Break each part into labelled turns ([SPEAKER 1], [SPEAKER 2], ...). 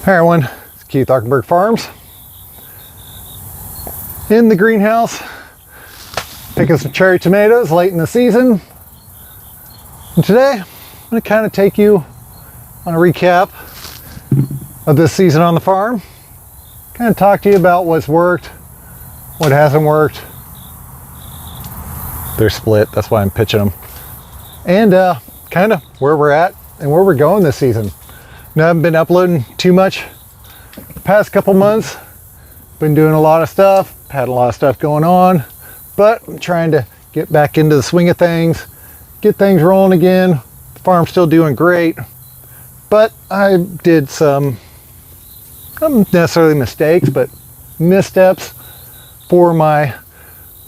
[SPEAKER 1] Hi everyone, it's Keith, Arkenberg Farms. In the greenhouse, picking some cherry tomatoes late in the season. And today, I'm going to kind of take you on a recap of this season on the farm. Kind of talk to you about what's worked, what hasn't worked. They're split, that's why I'm pitching them. And kind of where we're at and where we're going this season. Now, I haven't been uploading too much the past couple months. Been doing a lot of stuff, had a lot of stuff going on, but I'm trying to get back into the swing of things, get things rolling again. The farm's still doing great, but I did some, not necessarily mistakes, but missteps for my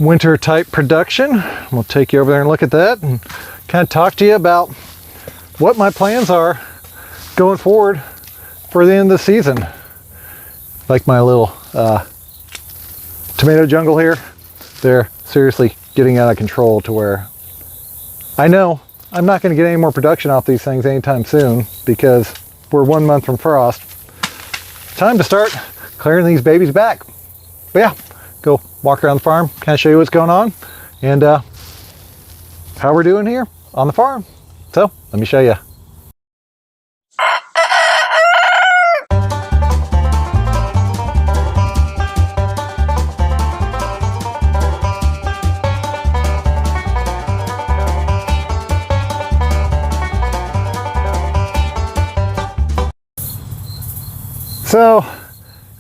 [SPEAKER 1] winter type production. We'll take you over there and look at that and kind of talk to you about what my plans are going forward for the end of the season. Like my little tomato jungle here, they're seriously getting out of control to where I know I'm not going to get any more production off these things anytime soon because we're 1 month from frost. Time to start clearing these babies back. But yeah, go walk around the farm, kind of show you what's going on and how we're doing here on the farm. So let me show you. So,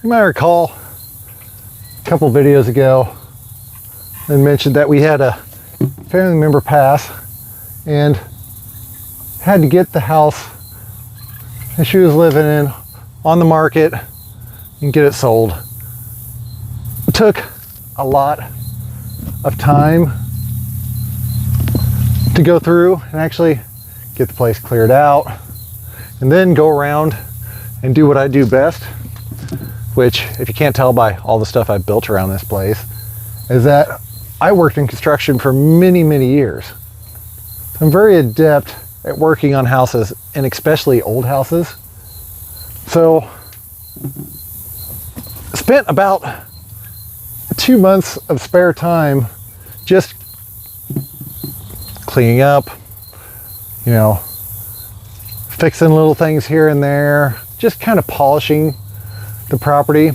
[SPEAKER 1] you might recall a couple videos ago I mentioned that we had a family member pass and had to get the house that she was living in on the market and get it sold. It took a lot of time to go through and actually get the place cleared out and then go around and do what I do best, which, if you can't tell by all the stuff I've built around this place, is that I worked in construction for many, many years. I'm very adept at working on houses, and especially old houses. So, spent about 2 months of spare time just cleaning up, you know, fixing little things here and there, just kind of polishing the property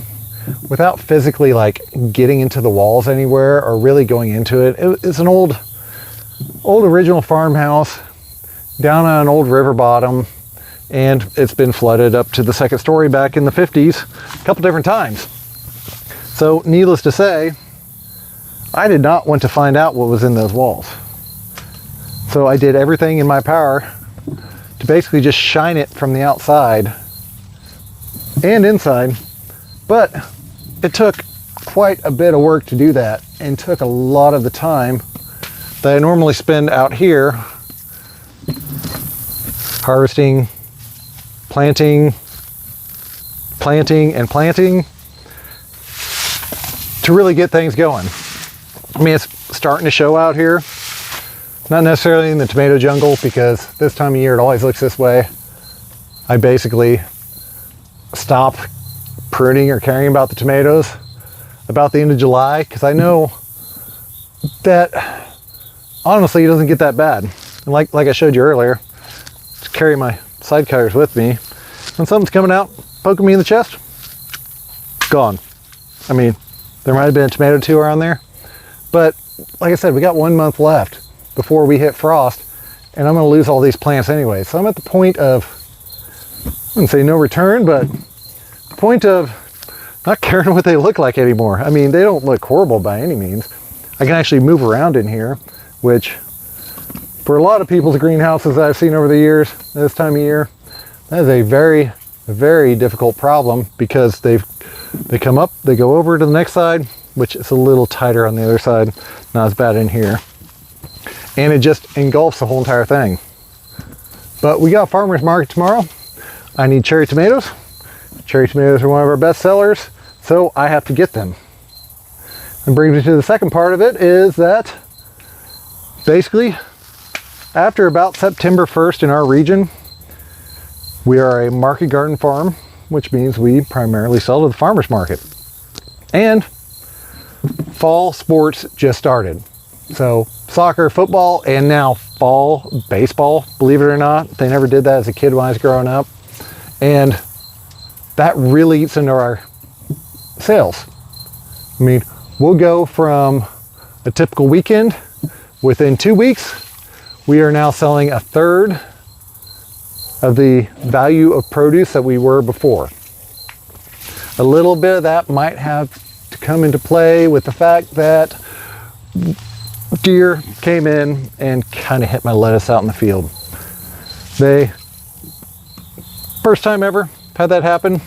[SPEAKER 1] without physically like getting into the walls anywhere or really going into it. It's an old original farmhouse down on an old river bottom, and it's been flooded up to the second story back in the 50s a couple different times. So needless to say, I did not want to find out what was in those walls. So I did everything in my power to basically just shine it from the outside and inside, but it took quite a bit of work to do that and took a lot of the time that I normally spend out here harvesting, planting and planting to really get things going. I mean, it's starting to show out here, not necessarily in the tomato jungle because this time of year it always looks this way. I basically stop pruning or caring about the tomatoes about the end of July because I know that honestly it doesn't get that bad. And like I showed you earlier, just carry my side cutters with me. When something's coming out, poking me in the chest, gone. I mean, there might have been a tomato or two around there, but like I said, we got 1 month left before we hit frost, and I'm going to lose all these plants anyway. So I'm at the point of, I wouldn't say no return, but the point of not caring what they look like anymore. I mean, they don't look horrible by any means. I can actually move around in here, which for a lot of people's greenhouses that I've seen over the years, this time of year, that is a very, very difficult problem because they come up, they go over to the next side, which is a little tighter on the other side, not as bad in here. And it just engulfs the whole entire thing. But we got farmer's market tomorrow. I need cherry tomatoes. Cherry tomatoes are one of our best sellers, so I have to get them. And brings me to the second part of it is that basically after about September 1st in our region, we are a market garden farm which means we primarily sell to the farmer's market. And fall sports just started. So soccer, football, and now fall baseball, believe it or not. They never did that as a kid when I was growing up. And that really eats into our sales. I mean, we'll go from a typical weekend, within 2 weeks, we are now selling a third of the value of produce that we were before. A little bit of that might have to come into play with the fact that deer came in and kind of hit my lettuce out in the field. First time ever had that happen.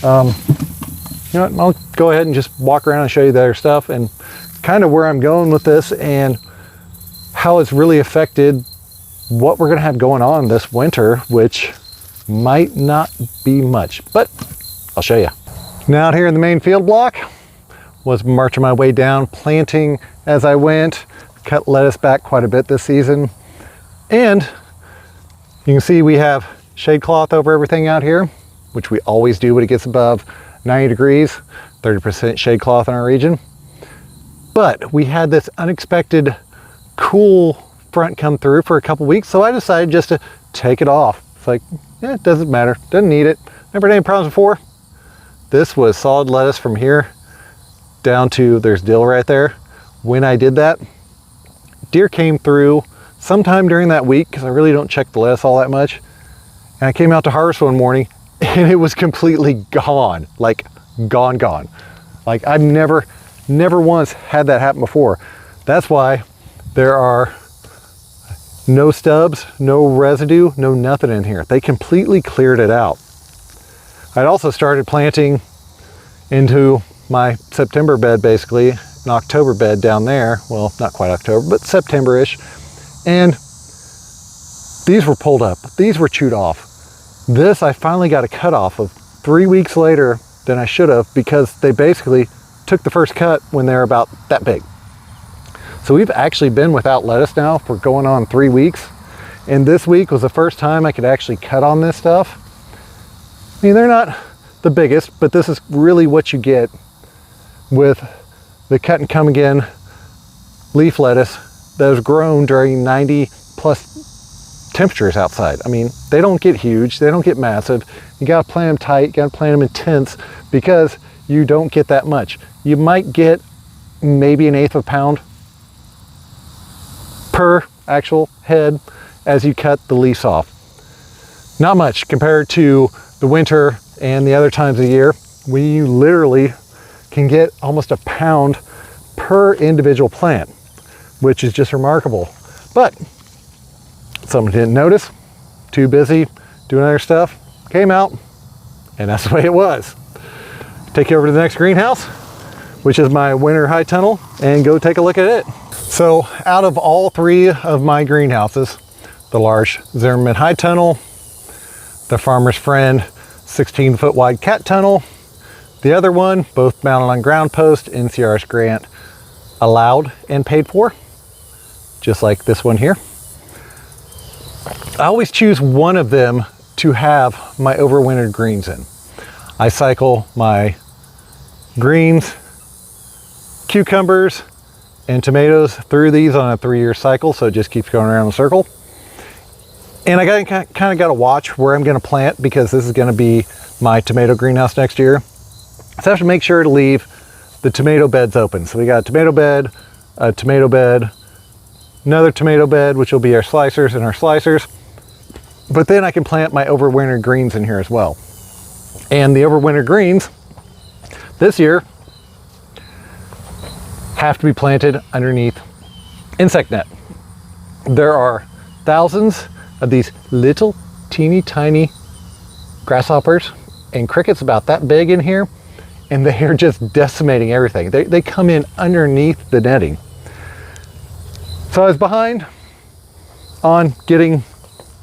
[SPEAKER 1] You know what, I'll go ahead and just walk around and show you their stuff and kind of where I'm going with this and how it's really affected what we're going to have going on this winter, which might not be much, but I'll show you. Now out here in the main field block, was marching my way down, planting as I went, cut lettuce back quite a bit this season. And you can see we have shade cloth over everything out here, which we always do when it gets above 90 degrees, 30% shade cloth in our region. But we had this unexpected cool front come through for a couple weeks, so I decided just to take it off. It's like, yeah, it doesn't matter, doesn't need it. Never had any problems before. This was solid lettuce from here down to, there's dill right there. When I did that, deer came through sometime during that week, because I really don't check the lettuce all that much. And I came out to harvest one morning and it was completely gone, like gone. Like I've never once had that happen before. That's why there are no stubs, no residue, no nothing in here. They completely cleared it out. I'd also started planting into my September bed, basically, an October bed down there. Well, not quite October, but September-ish. And these were pulled up. These were chewed off. This I finally got a cut off of 3 weeks later than I should have, because they basically took the first cut when they're about that big. So we've actually been without lettuce now for going on 3 weeks. And this week was the first time I could actually cut on this stuff. I mean, they're not the biggest, but this is really what you get with the cut and come again leaf lettuce that was grown during 90 plus temperatures outside. I mean, they don't get huge, they don't get massive. You gotta plant them tight, you gotta plant them in tents, because you don't get that much. You might get maybe 1/8 of a pound per actual head as you cut the leaves off. Not much compared to the winter and the other times of the year. We literally can get almost a pound per individual plant, which is just remarkable. But someone didn't notice, too busy doing other stuff, came out, and that's the way it was. Take you over to the next greenhouse, which is my winter high tunnel, and go take a look at it. So out of all 3 of my greenhouses, the large Zimmerman high tunnel, the Farmer's Friend 16-foot wide cat tunnel, the other one, both mounted on ground post, NCRS grant allowed and paid for, just like this one here. I always choose one of them to have my overwintered greens in. I cycle my greens, cucumbers, and tomatoes through these on a 3-year cycle, so it just keeps going around in a circle. And I kind of got to watch where I'm going to plant, because this is going to be my tomato greenhouse next year. So I have to make sure to leave the tomato beds open. So we got a tomato bed, another tomato bed, which will be our slicers and our slicers. But then I can plant my overwintered greens in here as well. And the overwintered greens this year have to be planted underneath insect net. There are thousands of these little teeny tiny grasshoppers and crickets about that big in here, and they are just decimating everything. They come in underneath the netting. So I was behind on getting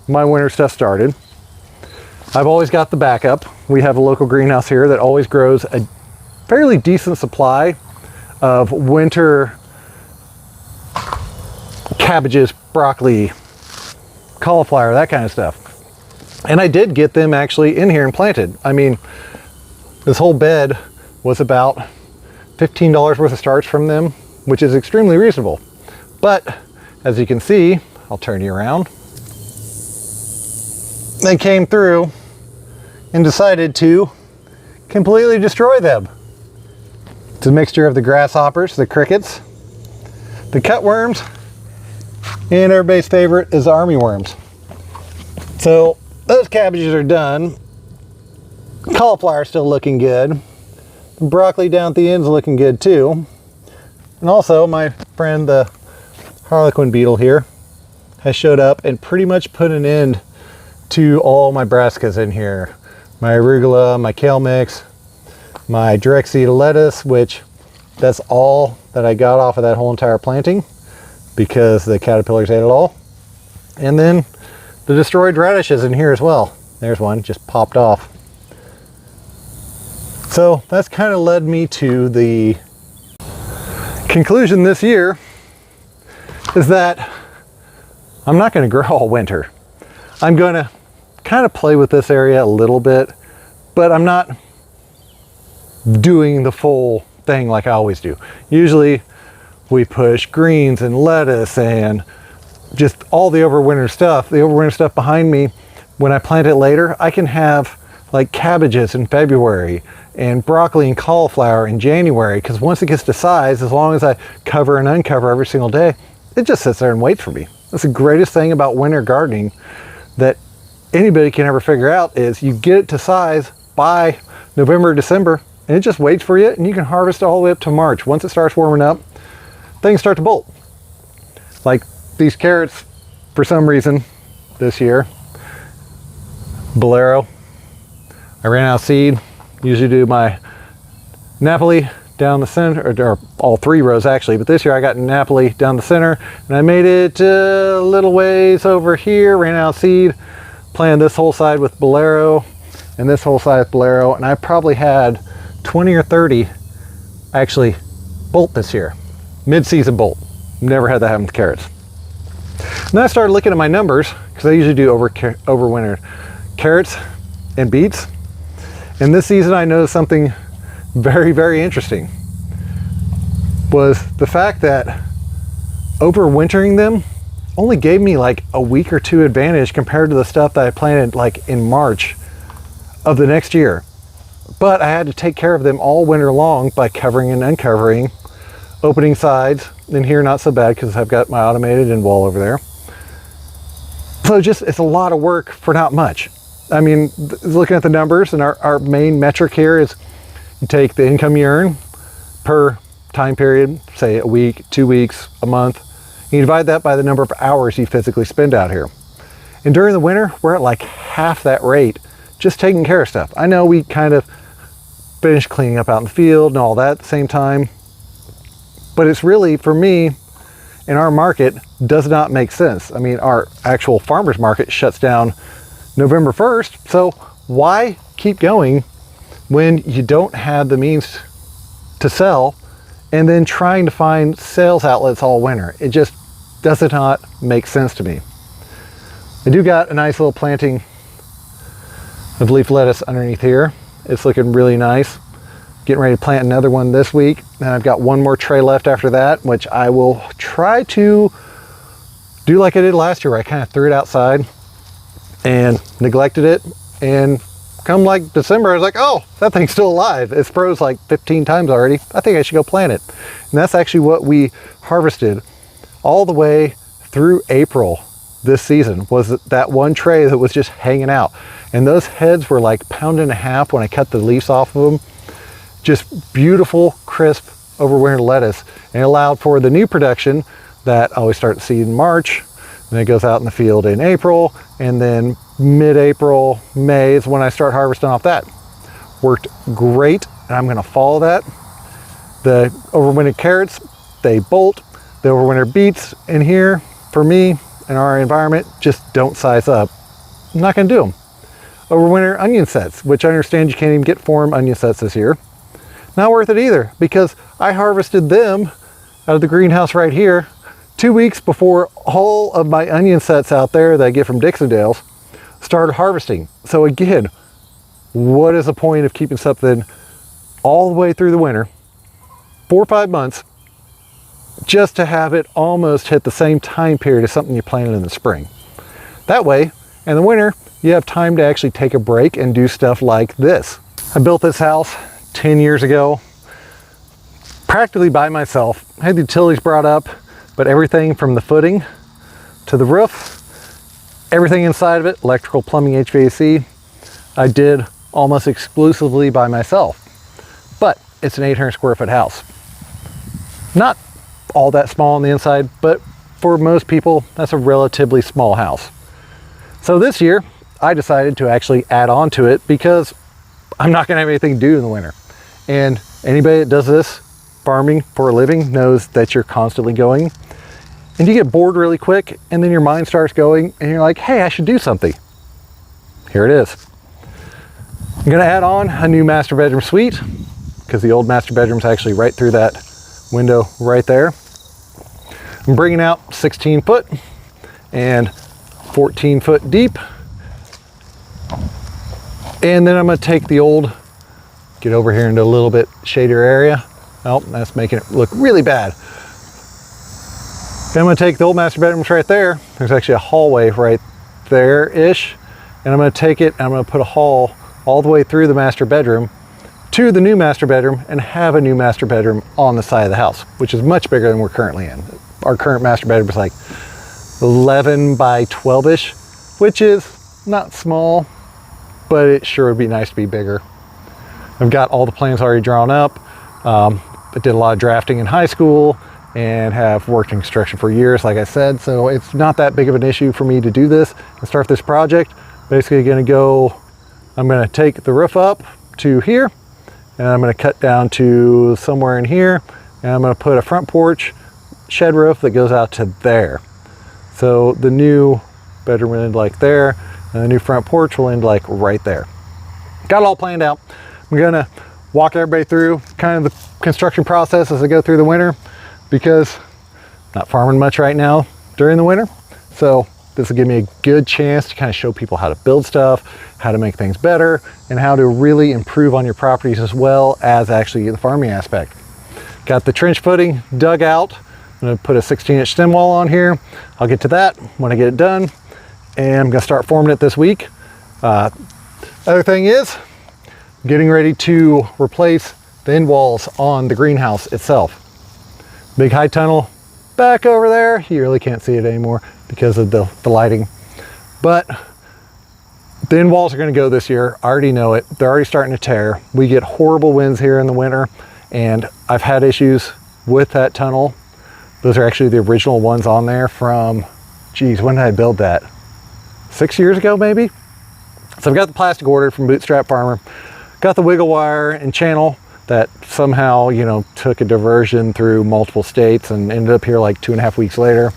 [SPEAKER 1] my winter stuff started. I've always got the backup. We have a local greenhouse here that always grows a fairly decent supply of winter cabbages, broccoli, cauliflower, that kind of stuff. And I did get them actually in here and planted. I mean, this whole bed was about $15 worth of starts from them, which is extremely reasonable. But as you can see, I'll turn you around. They came through and decided to completely destroy them. It's a mixture of the grasshoppers, the crickets, the cutworms, and everybody's favorite is the armyworms. So those cabbages are done. Cauliflower still looking good. Broccoli down at the end's looking good too. And also my friend the harlequin beetle here has showed up and pretty much put an end to all my brassicas in here. My arugula, my kale mix, my direct seed lettuce, which that's all that I got off of that whole entire planting because the caterpillars ate it all. And then the destroyed radishes in here as well. There's one, just popped off. So that's kind of led me to the conclusion this year is that I'm not going to grow all winter. I'm going to kind of play with this area a little bit, but I'm not doing the full thing like I always do. Usually we push greens and lettuce and just all the overwinter stuff. The overwinter stuff behind me, when I plant it later, I can have like cabbages in February and broccoli and cauliflower in January, because once it gets to size, as long as I cover and uncover every single day, it just sits there and waits for me. That's the greatest thing about winter gardening that anybody can ever figure out is you get it to size by November, December, and it just waits for you, and you can harvest all the way up to March. Once it starts warming up, things start to bolt. Like these carrots, for some reason, this year, Bolero, I ran out of seed. Usually do my Napoli down the center, or all three rows actually, but this year I got Napoli down the center, and I made it a little ways over here, ran out of seed, planted this whole side with Bolero, and this whole side with Bolero, and I probably had 20 or 30 actually bolt this year. Mid-season bolt. Never had that happen with carrots. And then I started looking at my numbers, because I usually do overwinter carrots and beets. And this season I noticed something very, very interesting. Was the fact that overwintering them only gave me like a week or two advantage compared to the stuff that I planted like in March of the next year. But I had to take care of them all winter long by covering and uncovering, opening sides. In here, not so bad because I've got my automated end wall over there. So just, it's a lot of work for not much. I mean, looking at the numbers, and our main metric here is you take the income you earn per time period, say a week, 2 weeks, a month. You divide that by the number of hours you physically spend out here. And during the winter, we're at like half that rate, just taking care of stuff. I know we kind of finish cleaning up out in the field and all that at the same time, but it's really, for me, in our market, does not make sense. I mean, our actual farmer's market shuts down November 1st, so why keep going when you don't have the means to sell and then trying to find sales outlets all winter? It just does not make sense to me. I do got a nice little planting of leaf lettuce underneath here. It's looking really nice. Getting ready to plant another one this week, and I've got one more tray left after that, which I will try to do like I did last year, where I kind of threw it outside and neglected it, and come like December I was like, oh, that thing's still alive. It's froze like 15 times already. I think I should go plant it. And that's actually what we harvested all the way through April this season, was that one tray that was just hanging out. And those heads were like £1.50 when I cut the leaves off of them. Just beautiful, crisp overwinter lettuce, and it allowed for the new production that I always start to see in March, and it goes out in the field in April, and then mid-April, May is when I start harvesting off that. Worked great, and I'm gonna follow that. The overwinter carrots, they bolt. The overwinter beets in here, for me, in our environment, just don't size up. I'm not gonna do them. Overwinter onion sets, which I understand you can't even get form onion sets this year. Not worth it either, because I harvested them out of the greenhouse right here 2 weeks before all of my onion sets out there that I get from Dixondale's started harvesting. So again, what is the point of keeping something all the way through the winter, 4 or 5 months, just to have it almost hit the same time period as something you planted in the spring? That way, in the winter, you have time to actually take a break and do stuff like this. I built this house 10 years ago, practically by myself. I had the utilities brought up, but everything from the footing to the roof, everything inside of it, electrical, plumbing, HVAC, I did almost exclusively by myself. But it's an 800 square foot house. Not all that small on the inside, but for most people, that's a relatively small house. So this year, I decided to actually add on to it because I'm not gonna have anything to do in the winter. And anybody that does this farming for a living knows that you're constantly going and you get bored really quick, and then your mind starts going and you're like, hey, I should do something. Here it is. I'm gonna add on a new master bedroom suite because the old master bedroom's actually right through that window right there. I'm bringing out 16 foot and 14 foot deep. And then I'm gonna take the old, get over here into a little bit shadier area. Oh, that's making it look really bad. Then I'm gonna take the old master bedrooms right there. There's actually a hallway right there-ish. And I'm gonna take it and I'm gonna put a hall all the way through the master bedroom to the new master bedroom and have a new master bedroom on the side of the house, which is much bigger than we're currently in. Our current master bedroom is like 11 by 12-ish, which is not small, but it sure would be nice to be bigger. I've got all the plans already drawn up. I did a lot of drafting in high school and have worked in construction for years, like I said, so it's not that big of an issue for me to do this and start this project. Basically I'm gonna take the roof up to here, and I'm gonna cut down to somewhere in here, and I'm gonna put a front porch shed roof that goes out to there. So the new bedroom will end like there, and the new front porch will end like right there. Got it all planned out. I'm gonna walk everybody through kind of the construction process as I go through the winter, because I'm not farming much right now during the winter. So this will give me a good chance to kind of show people how to build stuff, how to make things better, and how to really improve on your properties as well as actually the farming aspect. Got the trench footing dug out. I'm gonna put a 16-inch stem wall on here. I'll get to that when I get it done, and I'm gonna start forming it this week. Other thing is, I'm getting ready to replace the end walls on the greenhouse itself. Big high tunnel back over there. You really can't see it anymore because of the lighting. But the end walls are gonna go this year. I already know it. They're already starting to tear. We get horrible winds here in the winter, and I've had issues with that tunnel. Those are actually the original ones on there from, geez, when did I build that? 6 years ago, maybe? So I've got the plastic ordered from Bootstrap Farmer. Got the wiggle wire and channel that somehow, you know, took a diversion through multiple states and ended up here like 2.5 weeks later.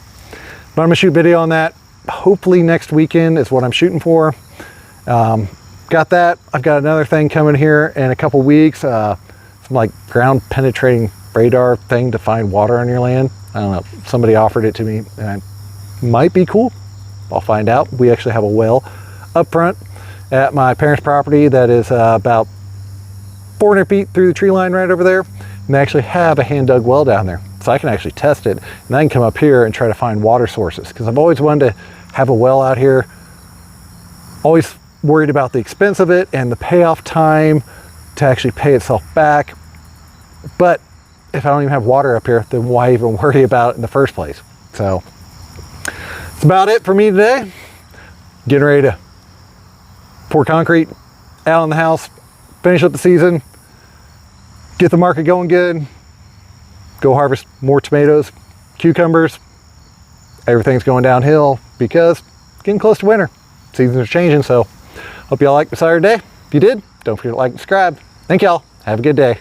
[SPEAKER 1] But I'm gonna shoot video on that. Hopefully next weekend is what I'm shooting for. Got that. I've got another thing coming here in a couple weeks. Some like ground penetrating radar thing to find water on your land. I don't know, somebody offered it to me and it might be cool. I'll find out. We actually have a well up front at my parents' property that is about 400 feet through the tree line right over there. And they actually have a hand dug well down there. So I can actually test it, and I can come up here and try to find water sources, because I've always wanted to have a well out here. Always worried about the expense of it and the payoff time to actually pay itself back. But if I don't even have water up here, then why even worry about it in the first place? So that's about it for me today. Getting ready to pour concrete out in the house, finish up the season, get the market going good, go harvest more tomatoes, cucumbers. Everything's going downhill because it's getting close to winter. Seasons are changing, so hope y'all like the Saturday. If you did, don't forget to like and subscribe. Thank y'all. Have a good day.